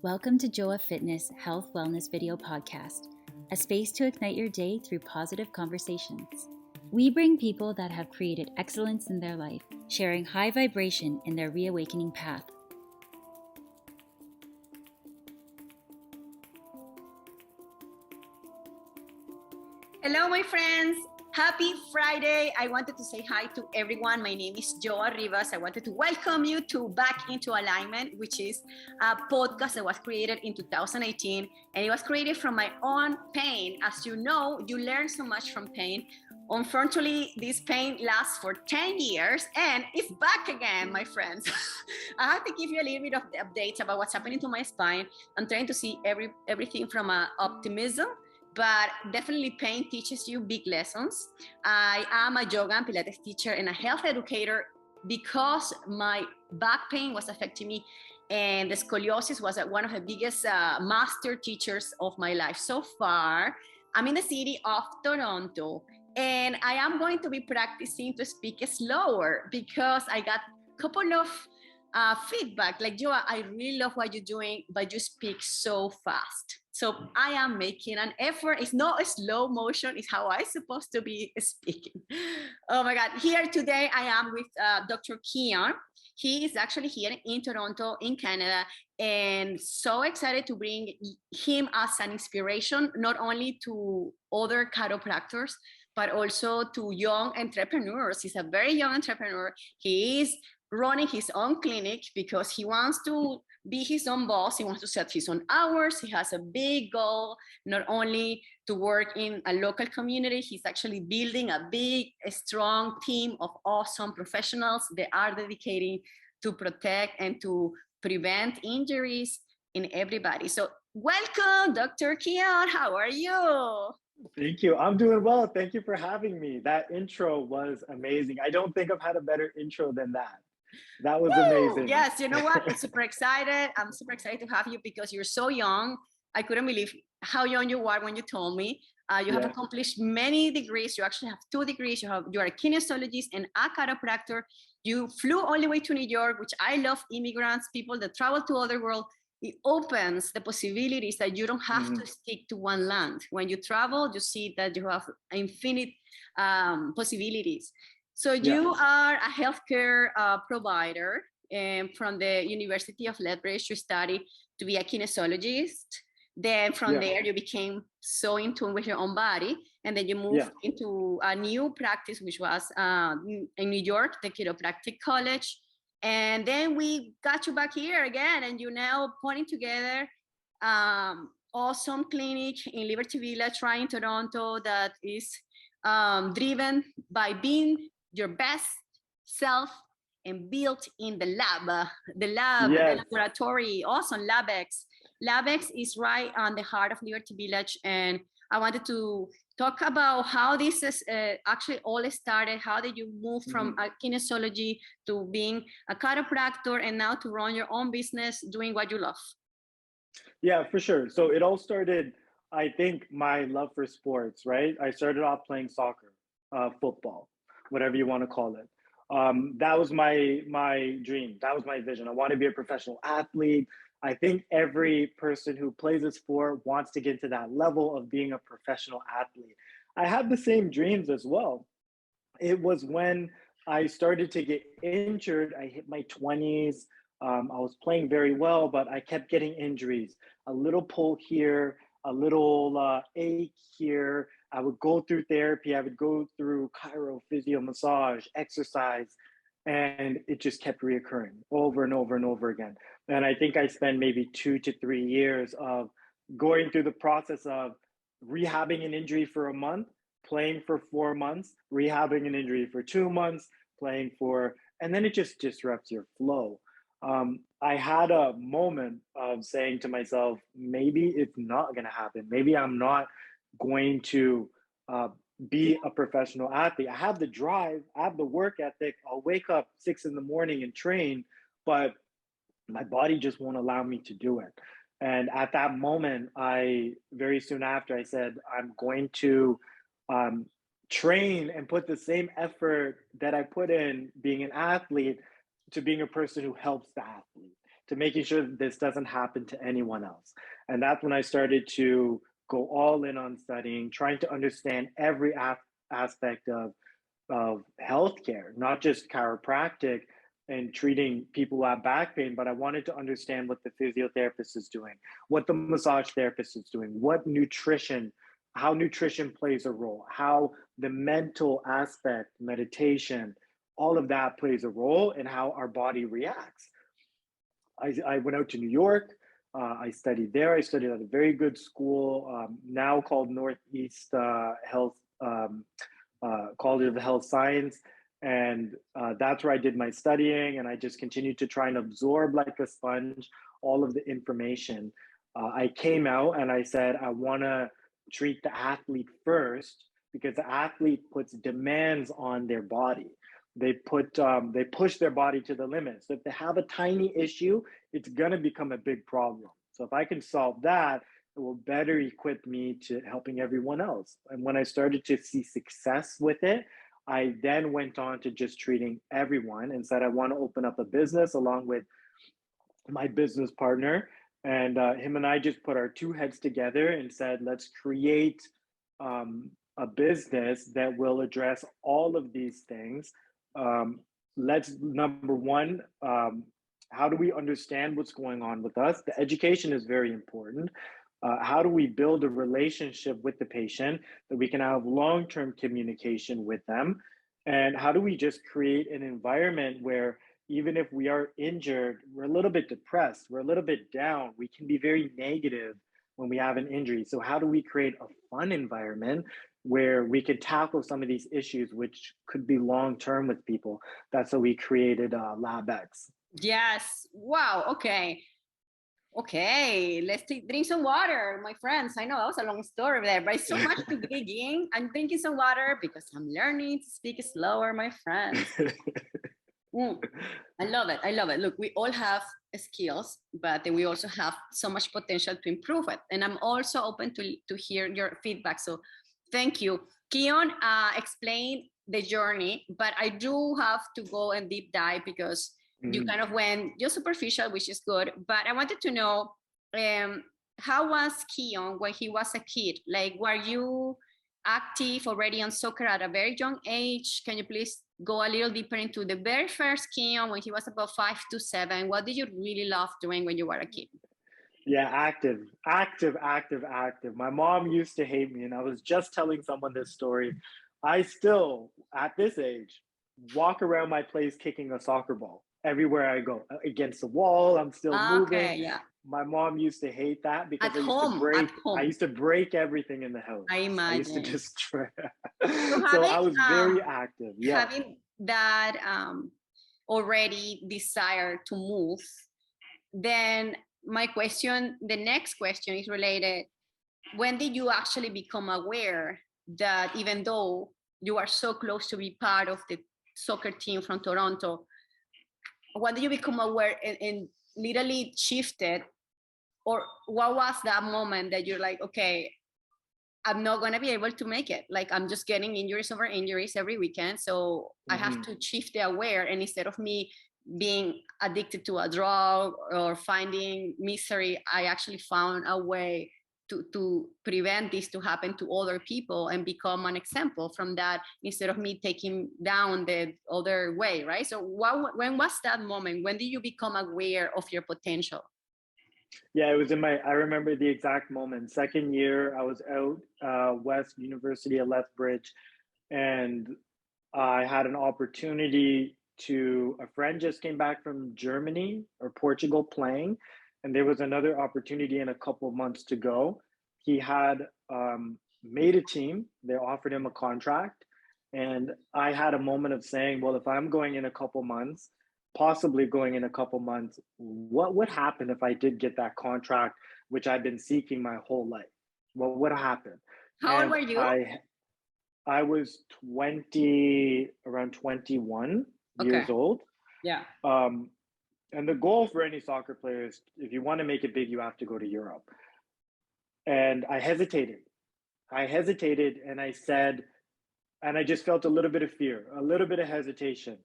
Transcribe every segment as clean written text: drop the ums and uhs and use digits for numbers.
Welcome to Joa Fitness Health Wellness Video Podcast, a space to ignite your day through positive conversations. We bring people that have created excellence in their life, sharing high vibration in their reawakening path. Hello, my friends. Happy Friday. I wanted to say hi to everyone. My name is Joa Rivas. I wanted to welcome you to Back into Alignment, which is a podcast that was created in 2018. And it was created from my own pain. As you know, you learn so much from pain. Unfortunately, this pain lasts for 10 years and it's back again, my friends. I have to give you a little bit of the updates about what's happening to my spine. I'm trying to see everything from optimism, but definitely pain teaches you big lessons. I am a yoga and Pilates teacher and a health educator because my back pain was affecting me, and the scoliosis was one of the biggest master teachers of my life so far. I'm in the city of Toronto, and I am going to be practicing to speak slower because I got a couple of feedback like, Joa, I really love what you're doing, but you speak so fast. So I am making an effort. It's not a slow motion. It's how I'm supposed to be speaking. Oh my God. Here today, I am with Dr. Keon. He is actually here in Toronto, in Canada, and so excited to bring him as an inspiration, not only to other chiropractors, but also to young entrepreneurs. He's a very young entrepreneur. He is running his own clinic because he wants to be his own boss. He wants to set his own hours. He has a big goal, not only to work in a local community, he's actually building a big, strong team of awesome professionals. They are dedicating to protect and to prevent injuries in everybody. So welcome, Dr. Kian. How are you? Thank you. I'm doing well. Thank you for having me. That intro was amazing. I don't think I've had a better intro than that. That was amazing. Yes, you know what? I'm super excited. I'm super excited to have you because you're so young. I couldn't believe how young you are when you told me. You have accomplished many degrees. You actually have 2 degrees. You are a kinesiologist and a chiropractor. You flew all the way to New York, which I love immigrants, people that travel to other world. It opens the possibilities that you don't have to stick to one land. When you travel, you see that you have infinite possibilities. So you are a healthcare provider from the University of Lethbridge. You studied to be a kinesiologist. Then from there, you became so in tune with your own body. And then you moved into a new practice, which was in New York, the Chiropractic College. And then we got you back here again, and you're now putting together awesome clinic in Liberty Village, right in Toronto, that is driven by being your best self and built in the lab, the laboratory, awesome LABX. LABX is right on the heart of Liberty Village, and I wanted to talk about how this is actually all started. How did you move from kinesiology to being a chiropractor and now to run your own business doing what you love? Yeah, for sure. So it all started, I think, my love for sports, right? I started off playing soccer, football, whatever you want to call it. That was my dream. That was my vision. I want to be a professional athlete. I think every person who plays a sport wants to get to that level of being a professional athlete. I had the same dreams as well. It was when I started to get injured. I hit my 20s. I was playing very well, but I kept getting injuries. A little pull here, a little ache here. I would go through therapy. I would go through chiro, physio, massage, exercise, and it just kept reoccurring over and over and over again. And I think I spent maybe 2 to 3 years of going through the process of rehabbing an injury for a month, playing for 4 months, rehabbing an injury for 2 months, playing for, and then it just disrupts your flow. I had a moment of saying to myself, maybe it's not going to happen. Maybe I'm not going to be a professional athlete. I have the drive, I have the work ethic. I'll wake up 6 in the morning and train, but my body just won't allow me to do it. And at that moment, very soon after, I said, I'm going to train and put the same effort that I put in being an athlete to being a person who helps the athlete. to making sure that this doesn't happen to anyone else. And that's when I started to go all in on studying, trying to understand every aspect of healthcare, not just chiropractic and treating people who have back pain, but I wanted to understand what the physiotherapist is doing, what the massage therapist is doing, what nutrition, how nutrition plays a role, how the mental aspect, meditation, all of that plays a role in how our body reacts. I went out to New York. I studied there. I studied at a very good school, now called Northeast Health College of Health Science. And that's where I did my studying. And I just continued to try and absorb like a sponge all of the information. I came out and I said, I want to treat the athlete first, because the athlete puts demands on their body. They push their body to the limit. So if they have a tiny issue, it's going to become a big problem. So if I can solve that, it will better equip me to helping everyone else. And when I started to see success with it, I then went on to just treating everyone and said, I want to open up a business along with my business partner. And him and I just put our two heads together and said, let's create a business that will address all of these things. Let's, number one, how do we understand what's going on with us? The education is very important. How do we build a relationship with the patient that we can have long-term communication with them? And how do we just create an environment where even if we are injured, we're a little bit depressed, we're a little bit down, we can be very negative when we have an injury. So how do we create a fun environment where we could tackle some of these issues, which could be long-term with people? That's how we created LABX. Yes. Wow. Okay. Okay, let's drink some water, my friends. I know that was a long story there, but it's so much to dig in. I'm drinking some water because I'm learning to speak slower, my friends. I love it. I love it. Look, we all have skills, but we also have so much potential to improve it. And I'm also open to hear your feedback. So thank you. Kian explained the journey, but I do have to go and deep dive because you kind of went just superficial, which is good. But I wanted to know, how was Kian when he was a kid? Like, were you active already on soccer at a very young age? Can you please go a little deeper into the very first Kian when he was about 5 to 7? What did you really love doing when you were a kid? Yeah, active. My mom used to hate me, and I was just telling someone this story. I still, at this age, walk around my place kicking a soccer ball everywhere I go. Against the wall, I'm still moving. Yeah. My mom used to hate that because I used to break everything in the house. I imagine. I used to destroy. So I was very active. Yeah. Having that already desire to move, then the next question is related. When did you actually become aware that even though you are so close to be part of the soccer team from Toronto, when did you become aware and literally shifted? Or what was that moment that you're like, okay, I'm not going to be able to make it. Like, I'm just getting injuries over injuries every weekend. So I have to shift the aware. And instead of me being addicted to a drug or finding misery, I actually found a way to prevent this to happen to other people and become an example from that, instead of me taking down the other way, right? So when was that moment? When did you become aware of your potential? Yeah, it was I remember the exact moment. Second year, I was out West University of Lethbridge, and I had an opportunity a friend just came back from Germany or Portugal playing, and there was another opportunity in a couple of months to go. He had made a team. They offered him a contract, and I had a moment of saying, well, if I'm going in a couple months, possibly going in a couple months, what would happen if I did get that contract, which I've been seeking my whole life? What would happen? How old were you? I was around 21 years old. Yeah. And the goal for any soccer player is, if you want to make it big, you have to go to Europe. And I hesitated and I said, and I just felt a little bit of fear, a little bit of hesitation.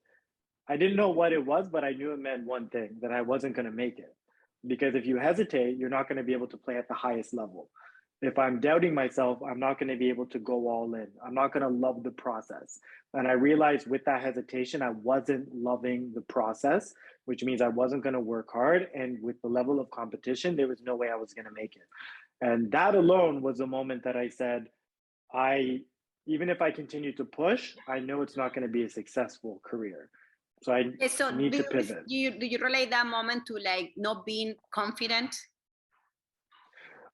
I didn't know what it was, but I knew it meant one thing, that I wasn't going to make it. Because if you hesitate, you're not going to be able to play at the highest level. If I'm doubting myself, I'm not going to be able to go all in. I'm not going to love the process. And I realized with that hesitation, I wasn't loving the process, which means I wasn't going to work hard. And with the level of competition, there was no way I was going to make it. And that alone was a moment that I said, even if I continue to push, I know it's not going to be a successful career. So I need to pivot. Do you relate that moment to like not being confident?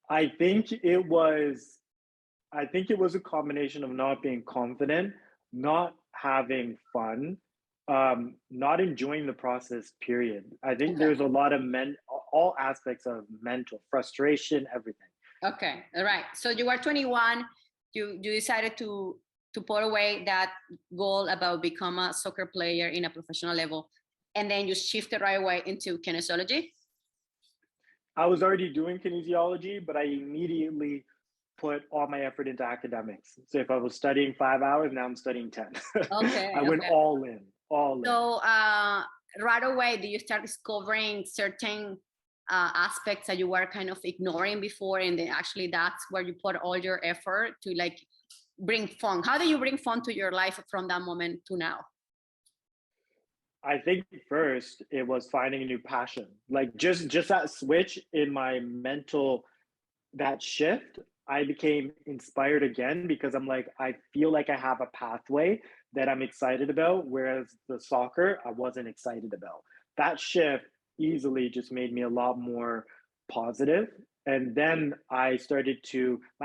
I think it was a combination of not being confident, not having fun, not enjoying the process, period. I think there's a lot of all aspects of mental frustration, everything. Okay, all right. So you are 21, you decided to put away that goal about become a soccer player in a professional level, and then you shifted right away into kinesiology? I was already doing kinesiology, but I immediately put all my effort into academics. So if I was studying 5 hours, now I'm studying 10. Okay. I went all in. So right away, do you start discovering certain aspects that you were kind of ignoring before, and then actually that's where you put all your effort to like bring fun? How do you bring fun to your life from that moment to now? I think first it was finding a new passion. Like just that switch in my mental, that shift, I became inspired again because I'm like, I feel like I have a pathway that I'm excited about, whereas the soccer I wasn't excited about. That shift easily just made me a lot more positive. And then my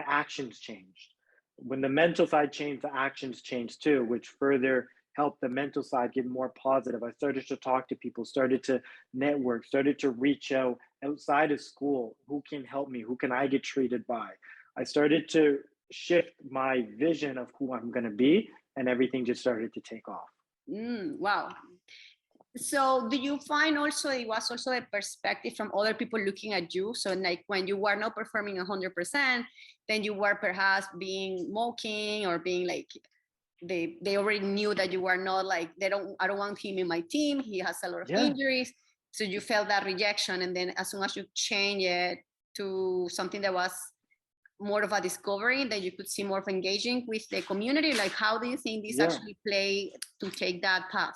actions changed. When the mental side changed, the actions changed too, which further helped the mental side get more positive. I started to talk to people, started to network, started to reach out outside of school. Who can help me? Who can I get treated by? I started to shift my vision of who I'm going to be, and everything just started to take off. Wow. So do you find also it was also a perspective from other people looking at you? So like when you were not performing 100%, then you were perhaps being mocking or being like, they already knew that you were not like, I don't want him in my team. He has a lot of injuries. So you felt that rejection. And then as soon as you change it to something that was more of a discovery, that you could see more of engaging with the community, like how do you think this actually play to take that path?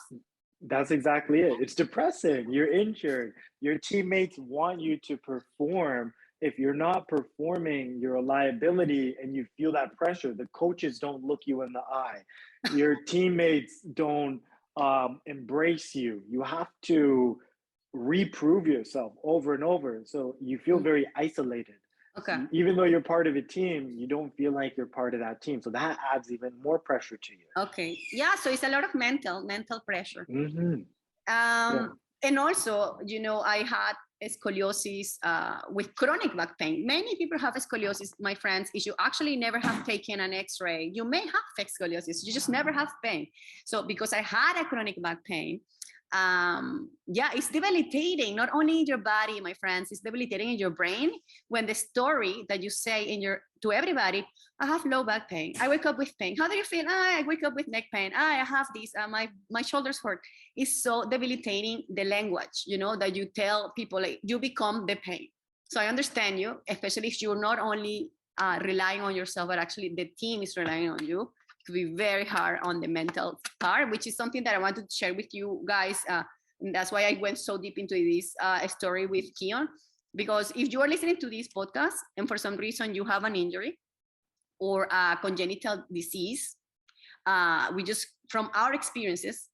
That's exactly it. It's depressing. You're injured. Your teammates want you to perform. If you're not performing, you're a liability and you feel that pressure. The coaches don't look you in the eye. Your teammates don't embrace you. You have to reprove yourself over and over. So you feel very isolated. Okay. Even though you're part of a team, you don't feel like you're part of that team. So that adds even more pressure to you. Okay. Yeah. So it's a lot of mental pressure. Mm-hmm. And also, I had scoliosis with chronic back pain. Many people have scoliosis, my friends. If you actually never have taken an x-ray, you may have scoliosis. You just never have pain. So because I had a chronic back pain, it's debilitating, not only in your body, my friends, it's debilitating in your brain when the story that you say to everybody, I have low back pain, I wake up with pain. How do you feel? I wake up with neck pain. I have this, my shoulders hurt. It's so debilitating, the language, that you tell people, like, you become the pain. So I understand you, especially if you're not only relying on yourself, but actually the team is relying on you. To be very hard on the mental part, which is something that I wanted to share with you guys. And that's why I went so deep into this story with Kian, because if you are listening to this podcast and for some reason you have an injury or a congenital disease, we just, from our experiences,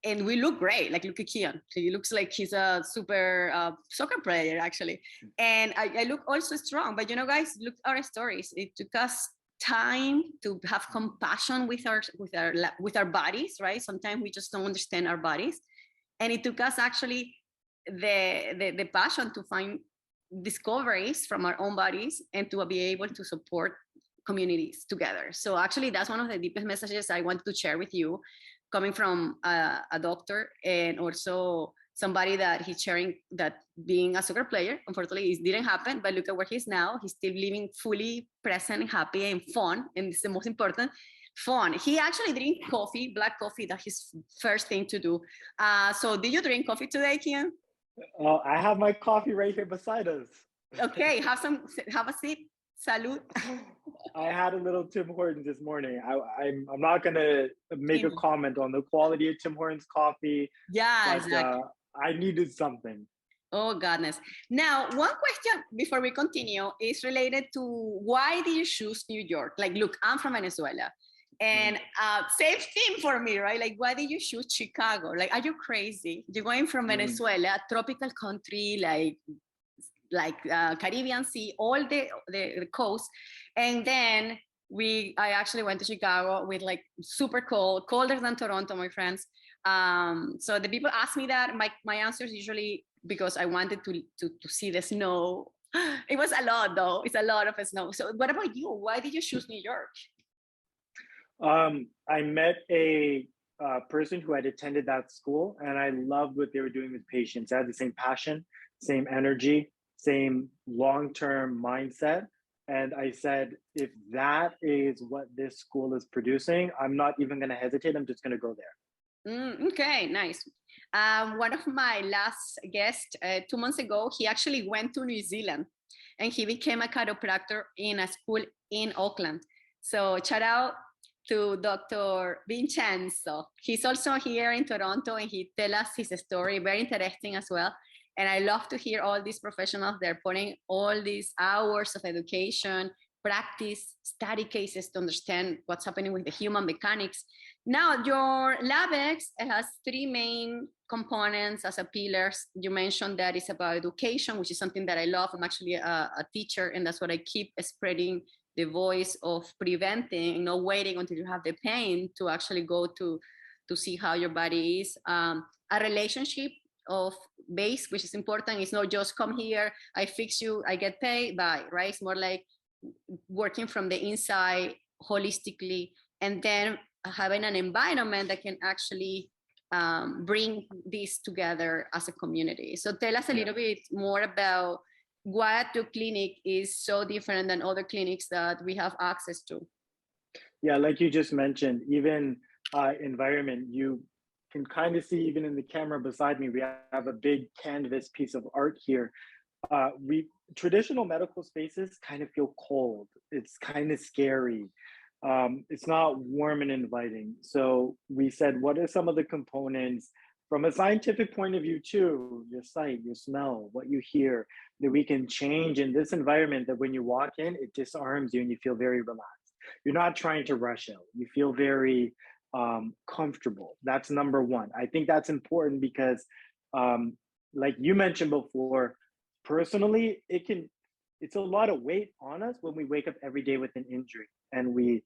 and we look great, like look at Kian. He looks like he's a super soccer player, actually. And I look also strong, but guys, look at our stories. It took us time to have compassion with our bodies, right? Sometimes we just don't understand our bodies, and it took us actually the passion to find discoveries from our own bodies and to be able to support communities together. So actually, that's one of the deepest messages I wanted to share with you, coming from a doctor and also somebody that he's sharing that being a soccer player, unfortunately, it didn't happen, but look at where he's now. He's still living fully present, happy, and fun, and it's the most important. fun. He actually drink coffee, black coffee. That's his first thing to do. So did you drink coffee today, Kian? I have my coffee right here beside us. Okay, have a sip. Salud. I had a little Tim Hortons this morning. I'm not gonna make a comment on the quality of Tim Hortons coffee. Yeah, but, exactly. I needed something. Oh, goodness. Now, one question before we continue is related to why did you choose New York? Like, look, I'm from Venezuela. And same thing for me, right? Like, why did you choose Chicago? Like, are you crazy? You're going from Venezuela, tropical country, like Caribbean Sea, all the coast. And then I actually went to Chicago with like super cold, colder than Toronto, my friends. So the people ask me that, my answer is usually because I wanted to see the snow. It was a lot though. It's a lot of snow. So what about you? Why did you choose New York? I met a person who had attended that school, and I loved what they were doing with patients. I had the same passion, same energy, same long-term mindset. And I said, if that is what this school is producing, I'm not even going to hesitate. I'm just going to go there. Okay, nice. One of my last guests 2 months ago, he actually went to New Zealand and he became a chiropractor in a school in Auckland. So shout out to Dr. Vincenzo. He's also here in Toronto and he tells us his story, very interesting as well. And I love to hear all these professionals, they're putting all these hours of education, practice, study cases to understand what's happening with the human mechanics. Now, your LABX has 3 main components as a pillars. You mentioned that it's about education, which is something that I love. I'm actually a teacher, and that's what I keep spreading the voice of preventing, not waiting until you have the pain to actually go to see how your body is. A relationship of base, which is important. It's not just come here, I fix you, I get paid, bye, right? It's more like working from the inside holistically, and then having an environment that can actually bring this together as a community. So tell us a little bit more about what your clinic is so different than other clinics that we have access to. Yeah, like you just mentioned, even environment, you can kind of see even in the camera beside me, we have a big canvas piece of art here. Traditional medical spaces kind of feel cold. It's kind of scary. It's not warm and inviting. So we said, what are some of the components from a scientific point of view too, your sight, your smell, what you hear, that we can change in this environment, that when you walk in, it disarms you and you feel very relaxed. You're not trying to rush out. You feel very comfortable. That's number one. I think that's important because like you mentioned before, personally, it's a lot of weight on us when we wake up every day with an injury and we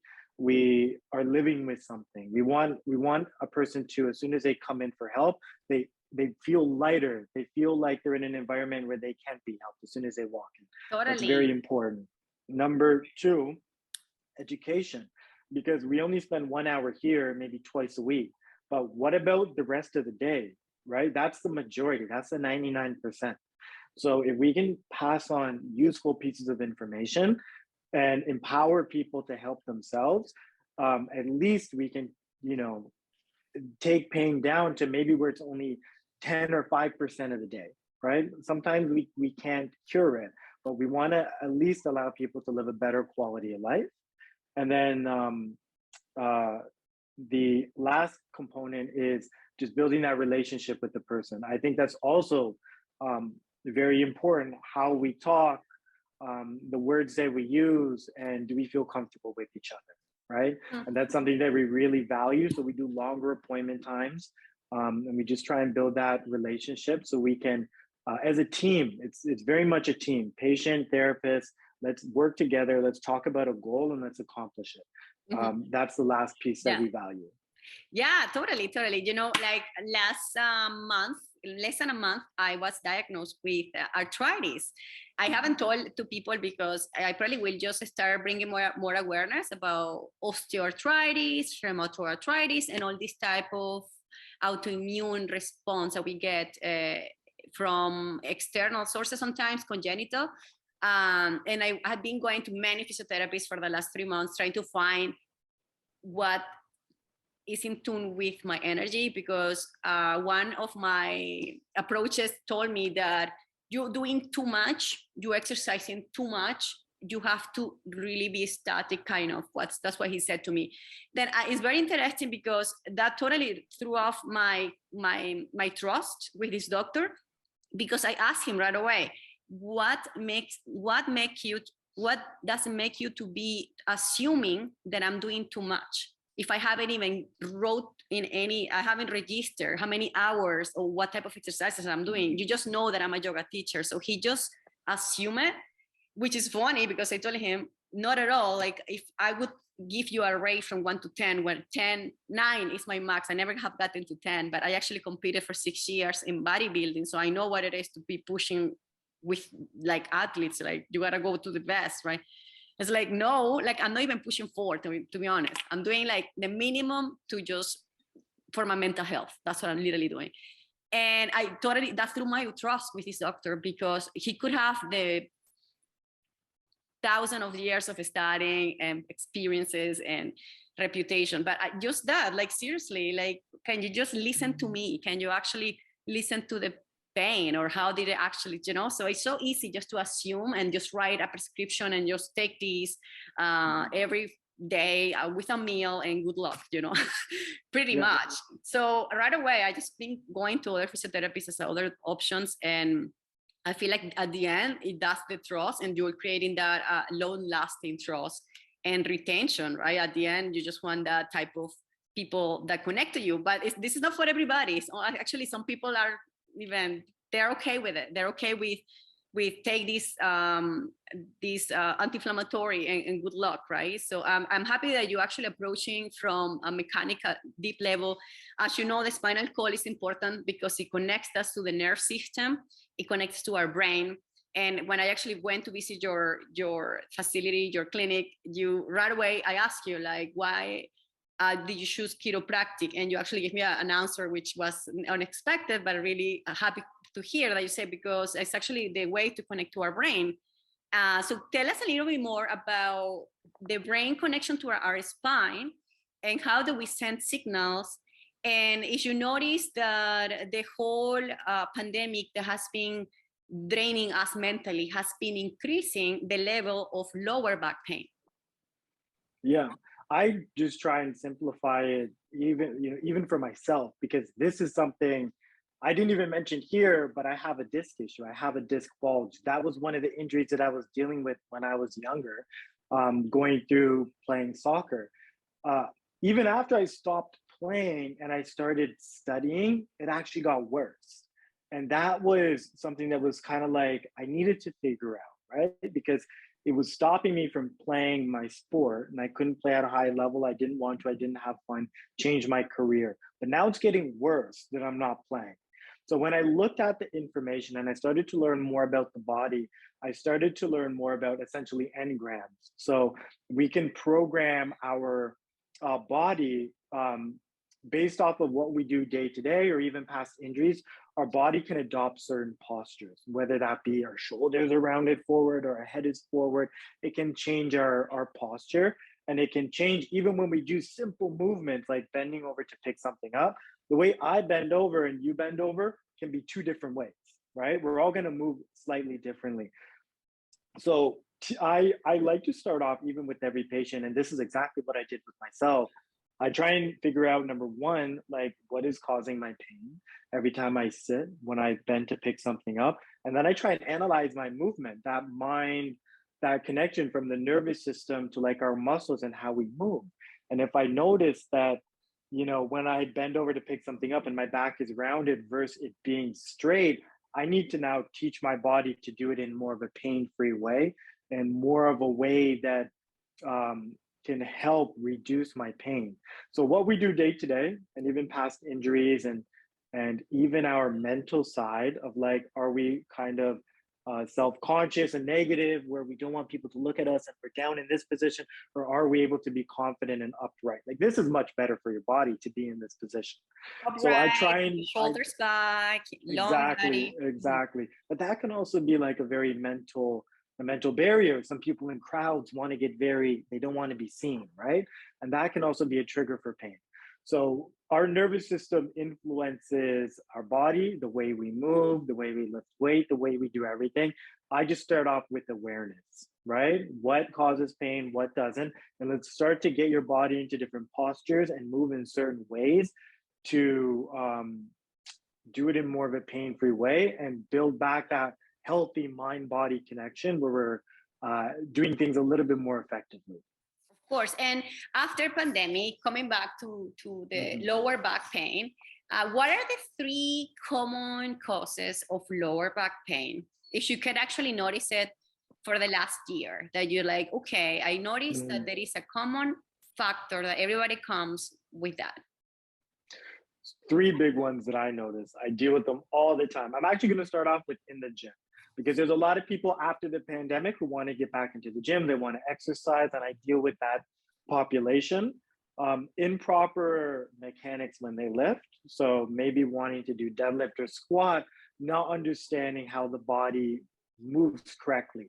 are living with something. We want a person to, as soon as they come in for help, they feel lighter. They feel like they're in an environment where they can be helped as soon as they walk in. Totally. That's very important. Number two, education, because we only spend 1 hour here, maybe twice a week. But what about the rest of the day, right? That's the majority. That's the 99%. So if we can pass on useful pieces of information and empower people to help themselves, at least we can, take pain down to maybe where it's only 10 or 5% of the day, right? Sometimes we can't cure it, but we want to at least allow people to live a better quality of life. And then the last component is just building that relationship with the person. I think that's also very important, how we talk, the words that we use, and do we feel comfortable with each other, right? And that's something that we really value. So we do longer appointment times, and we just try and build that relationship so we can, as a team, it's very much a team, patient, therapist, let's work together, let's talk about a goal and let's accomplish it. That's the last piece that we value. Yeah, totally. Like less than a month, I was diagnosed with arthritis. I haven't told to people because I probably will just start bringing more awareness about osteoarthritis, rheumatoid arthritis, and all this type of autoimmune response that we get from external sources, sometimes congenital. And I had been going to many physiotherapists for the last 3 months, trying to find what is in tune with my energy, because one of my approaches told me that you're doing too much, you're exercising too much, you have to really be static, kind of. That's what he said to me. Then it's very interesting, because that totally threw off my trust with this doctor, because I asked him right away, what doesn't make you to be assuming that I'm doing too much? If I haven't even I haven't registered how many hours or what type of exercises I'm doing. You just know that I'm a yoga teacher. So he just assumed it, which is funny, because I told him, not at all. Like, if I would give you a rate from 1 to 10, where 9 is my max. I never have gotten to 10, but I actually competed for 6 years in bodybuilding. So I know what it is to be pushing with like athletes, like you gotta go to the best, right? It's like, no, like I'm not even pushing 4, to be honest. I'm doing like the minimum to just for my mental health. That's what I'm literally doing. And that's through my trust with this doctor, because he could have the thousands of years of studying and experiences and reputation, but just that, like, seriously, like, can you just listen to me? Can you actually listen to the pain, or how did it actually, so it's so easy just to assume and just write a prescription and just take these every day with a meal and good luck, pretty much. So right away, I just been going to other physiotherapists as other options, and I feel like at the end, it does the trust, and you're creating that long-lasting trust and retention, right? At the end, you just want that type of people that connect to you. But this is not for everybody. So actually, some people are they're okay with it. They're okay with take this anti-inflammatory and good luck, right? So I'm happy that you're actually approaching from a mechanical deep level. As you know, the spinal cord is important because it connects us to the nerve system. It connects to our brain. And when I actually went to visit your facility, your clinic, right away, I asked you, like, why did you choose chiropractic? And you actually gave me an answer, which was unexpected, but really happy to hear that you say, because it's actually the way to connect to our brain. So tell us a little bit more about the brain connection to our spine, and how do we send signals. And if you notice that the whole pandemic that has been draining us mentally has been increasing the level of lower back pain. Yeah, I just try and simplify it, even for myself, because this is something I didn't even mention here, but I have a disc issue. I have a disc bulge. That was one of the injuries that I was dealing with when I was younger, going through playing soccer. Even after I stopped playing and I started studying, it actually got worse. And that was something that was kind of like I needed to figure out, right? Because it was stopping me from playing my sport, and I couldn't play at a high level. I didn't want to, I didn't have fun, change my career. But now it's getting worse that I'm not playing. So when I looked at the information and I started to learn more about the body, I started to learn more about essentially engrams. So we can program our body based off of what we do day to day, or even past injuries. Our body can adopt certain postures, whether that be our shoulders are rounded forward or our head is forward. It can change our posture, and it can change even when we do simple movements like bending over to pick something up. The way I bend over and you bend over can be two different ways, right? We're all going to move slightly differently. So I like to start off even with every patient, and this is exactly what I did with myself. I try and figure out, number one, like, what is causing my pain every time I sit, when I bend to pick something up. And then I try and analyze my movement, that mind, that connection from the nervous system to like our muscles and how we move. And if I notice that, when I bend over to pick something up and my back is rounded versus it being straight, I need to now teach my body to do it in more of a pain-free way, and more of a way that can help reduce my pain. So what we do day to day, and even past injuries, and even our mental side of like, are we kind of self-conscious and negative, where we don't want people to look at us and we're down in this position, or are we able to be confident and upright? Like, this is much better for your body to be in this position. Upright, so I try and shoulders back, long body. Exactly. But that can also be like a very mental a mental barrier. Some people in crowds want to get they don't want to be seen, right? And that can also be a trigger for pain. So our nervous system influences our body, the way we move, the way we lift weight, the way we do everything. I just start off with awareness, right? What causes pain, what doesn't? And let's start to get your body into different postures and move in certain ways to do it in more of a pain-free way and build back that healthy mind-body connection where we're doing things a little bit more effectively. Of course. And after pandemic, coming back to the lower back pain, what are the 3 common causes of lower back pain? If you could actually notice it for the last year, that you're like, okay, I noticed that there is a common factor that everybody comes with that. 3 big ones that I notice. I deal with them all the time. I'm actually going to start off with in the gym, because there's a lot of people after the pandemic who want to get back into the gym. They want to exercise, and I deal with that population. Improper mechanics when they lift. So maybe wanting to do deadlift or squat, not understanding how the body moves correctly.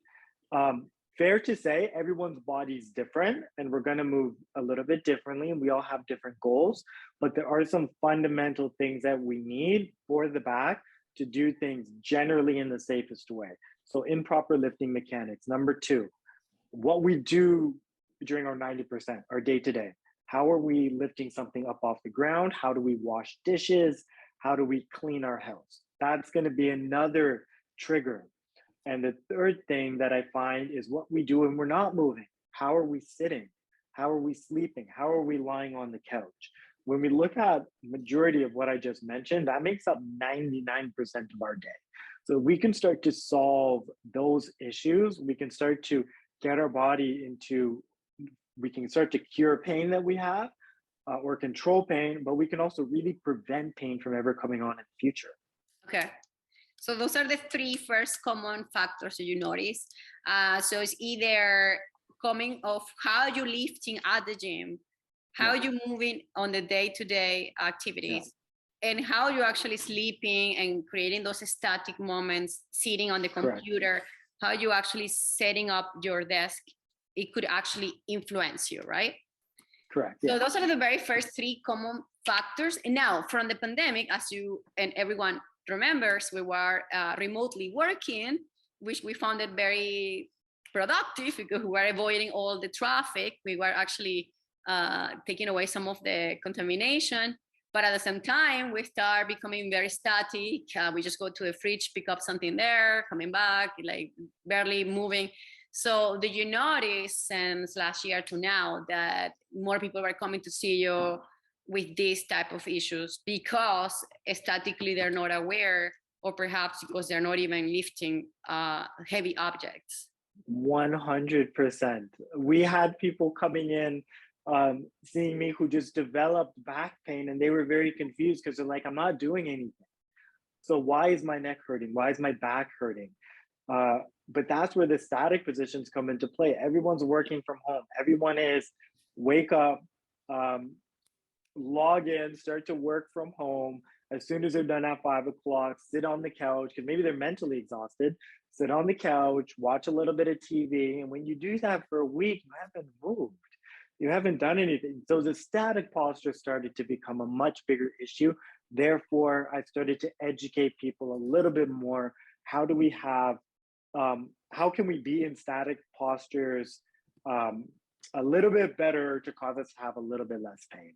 Fair to say, everyone's body is different, and we're going to move a little bit differently, and we all have different goals, but there are some fundamental things that we need for the back to do things generally in the safest way. So improper lifting mechanics. Number 2, what we do during our 90%, our day-to-day. How are we lifting something up off the ground? How do we wash dishes? How do we clean our house? That's going to be another trigger. And the third thing that I find is what we do when we're not moving. How are we sitting? How are we sleeping? How are we lying on the couch? When we look at majority of what I just mentioned, that makes up 99% of our day. So we can start to solve those issues. We can start to get our body we can start to cure pain that we have or control pain, but we can also really prevent pain from ever coming on in the future. Okay. So those are the 3 first common factors that you notice. So it's either coming of how you lifting at the gym, how you moving on the day-to-day activities, and how you actually sleeping and creating those static moments, sitting on the computer, how you actually setting up your desk, it could actually influence you, right? Correct. So those are the very first 3 common factors. And now from the pandemic, as you and everyone remembers, we were remotely working, which we found it very productive because we were avoiding all the traffic. We were actually taking away some of the contamination, but at the same time, we start becoming very static. We just go to the fridge, pick up something there, coming back, like barely moving. So did you notice since last year to now that more people were coming to see you with these type of issues because statically they're not aware, or perhaps because they're not even lifting heavy objects? 100%. We had people coming in, seeing me who just developed back pain, and they were very confused because they're like, I'm not doing anything. So why is my neck hurting? Why is my back hurting? But that's where the static positions come into play. Everyone's working from home. Everyone is wake up, log in, start to work from home. As soon as they're done at 5 o'clock, sit on the couch, because maybe they're mentally exhausted, sit on the couch, watch a little bit of TV. And when you do that for a week, you haven't moved. You haven't done anything. So the static posture started to become a much bigger issue. Therefore, I started to educate people a little bit more. How do we have, how can we be in static postures a little bit better to cause us to have a little bit less pain?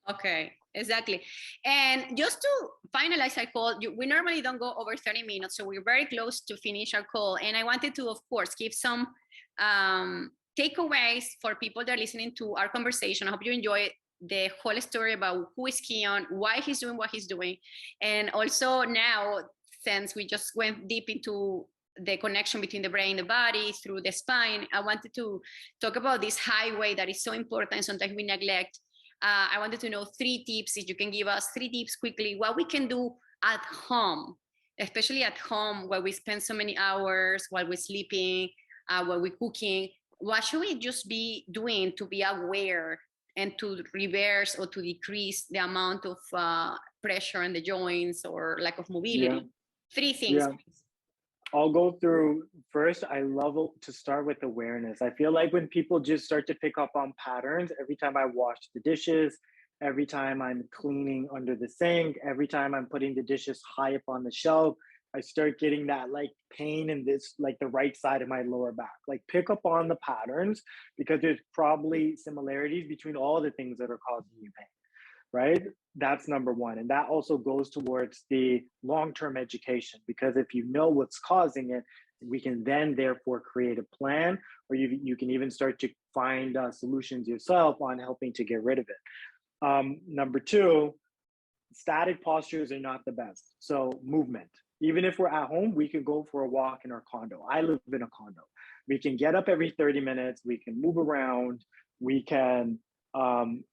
Okay, exactly. And just to finalize our call, we normally don't go over 30 minutes, so we're very close to finish our call. And I wanted to, of course, give some takeaways for people that are listening to our conversation. I hope you enjoy the whole story about who is Kian, why he's doing what he's doing. And also now, since we just went deep into the connection between the brain and the body through the spine, I wanted to talk about this highway that is so important. Sometimes we neglect. I wanted to know 3 tips, if you can give us 3 tips quickly, what we can do at home, especially at home where we spend so many hours while we're sleeping, while we're cooking. What should we just be doing to be aware and to reverse or to decrease the amount of pressure on the joints or lack of mobility? 3 things. I'll go through first. I love to start with awareness. I feel like when people just start to pick up on patterns, every time I wash the dishes, every time I'm cleaning under the sink, every time I'm putting the dishes high up on the shelf, I start getting that like pain in this, like the right side of my lower back. Like pick up on the patterns because there's probably similarities between all the things that are causing you pain, right? That's number one. And that also goes towards the long-term education, because if you know what's causing it, we can then therefore create a plan, or you can even start to find solutions yourself on helping to get rid of it. Number two, static postures are not the best. So movement. Even if we're at home, we can go for a walk in our condo. I live in a condo. We can get up every 30 minutes. We can move around. We can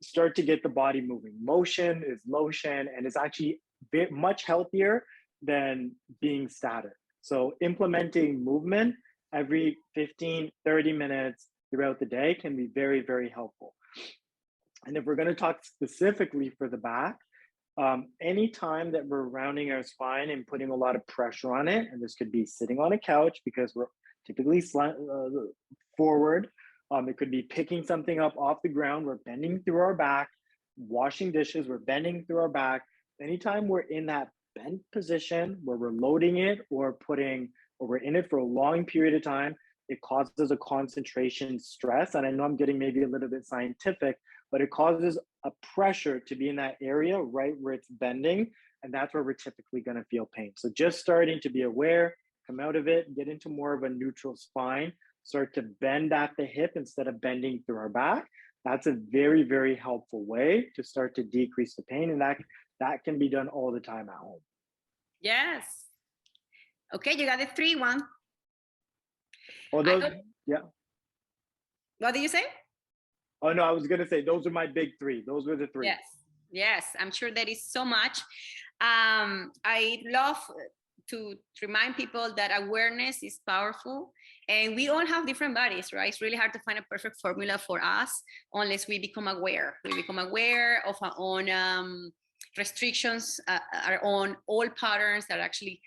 start to get the body moving. Motion is lotion, and it's actually much healthier than being static. So implementing movement every 15, 30 minutes throughout the day can be very, very helpful. And if we're going to talk specifically for the back, anytime that we're rounding our spine and putting a lot of pressure on it, and this could be sitting on a couch because we're typically forward. It could be picking something up off the ground. We're bending through our back, washing dishes. We're bending through our back. Anytime we're in that bent position where we're loading it or we're in it for a long period of time, it causes a concentration stress. And I know I'm getting maybe a little bit scientific, but it causes a pressure to be in that area right where it's bending. And that's where we're typically going to feel pain. So just starting to be aware, come out of it, get into more of a neutral spine, start to bend at the hip instead of bending through our back. That's a very, very helpful way to start to decrease the pain. And that can be done all the time at home. Yes. Okay, you got the three one. Yeah. What did you say? Oh, no, I was going to say, those are my big three. Those were the three. Yes. Yes. I'm sure there is so much. I love to remind people that awareness is powerful, and we all have different bodies, right? It's really hard to find a perfect formula for us unless we become aware. We become aware of our own restrictions, our own old patterns that are actually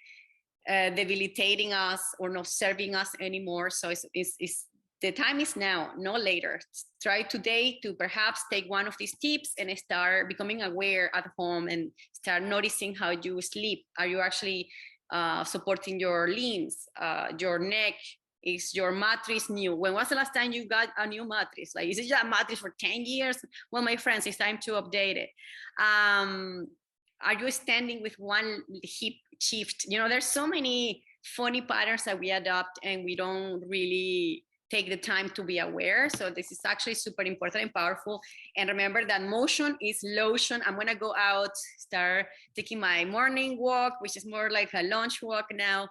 debilitating us or not serving us anymore. So it's the time is now, no later. Try today to perhaps take one of these tips and start becoming aware at home and start noticing how you sleep. Are you actually supporting your limbs, your neck? Is your mattress new? When was the last time you got a new mattress? Like, is it a mattress for 10 years? Well, my friends, it's time to update it. Are you standing with one hip shift? You know, there's so many funny patterns that we adopt and we don't really take the time to be aware. So this is actually super important and powerful. And remember that motion is lotion. I'm gonna go out, start taking my morning walk, which is more like a lunch walk now.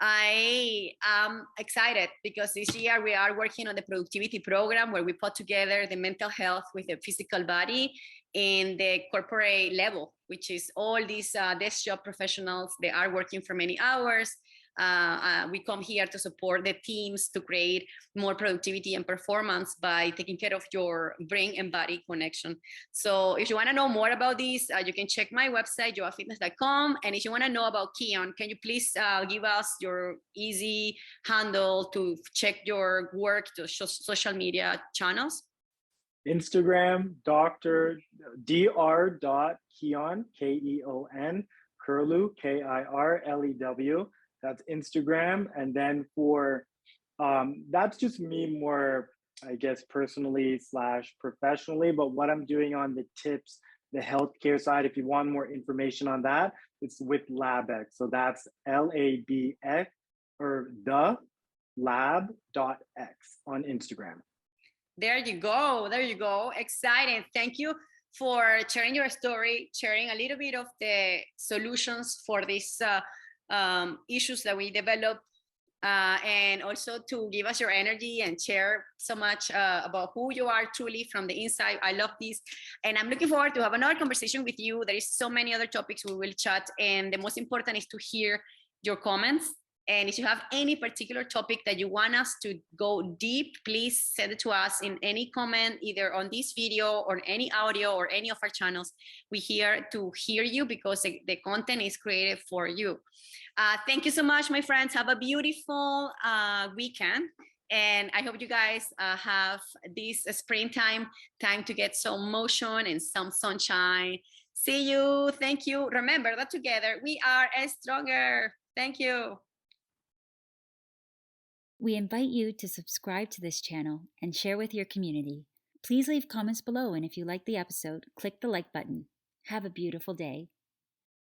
I am excited because this year we are working on the productivity program where we put together the mental health with the physical body in the corporate level, which is all these desk job professionals. They are working for many hours. We come here to support the teams to create more productivity and performance by taking care of your brain and body connection. So if you want to know more about this, you can check my website, joafitness.com. And if you want to know about Kian, can you please give us your easy handle to check your work to social media channels? Instagram, Dr. Keon, Keon, Kirlew, Kirlew. That's Instagram. And then for, that's just me more, I guess, personally / professionally, but what I'm doing on the tips, the healthcare side, if you want more information on that, it's with LABX. So that's LABX or the lab.x on Instagram. There you go. There you go. Exciting. Thank you for sharing your story, sharing a little bit of the solutions for these issues that we develop, and also to give us your energy and share so much about who you are truly from the inside. I love this. And I'm looking forward to have another conversation with you. There is so many other topics we will chat. And the most important is to hear your comments And if you have any particular topic that you want us to go deep, please send it to us in any comment, either on this video or any audio or any of our channels. We're here to hear you because the content is created for you. Thank you so much, my friends. Have a beautiful weekend. And I hope you guys have this springtime time to get some motion and some sunshine. See you. Thank you. Remember that together we are stronger. Thank you. We invite you to subscribe to this channel and share with your community. Please leave comments below, and if you like the episode, click the like button. Have a beautiful day.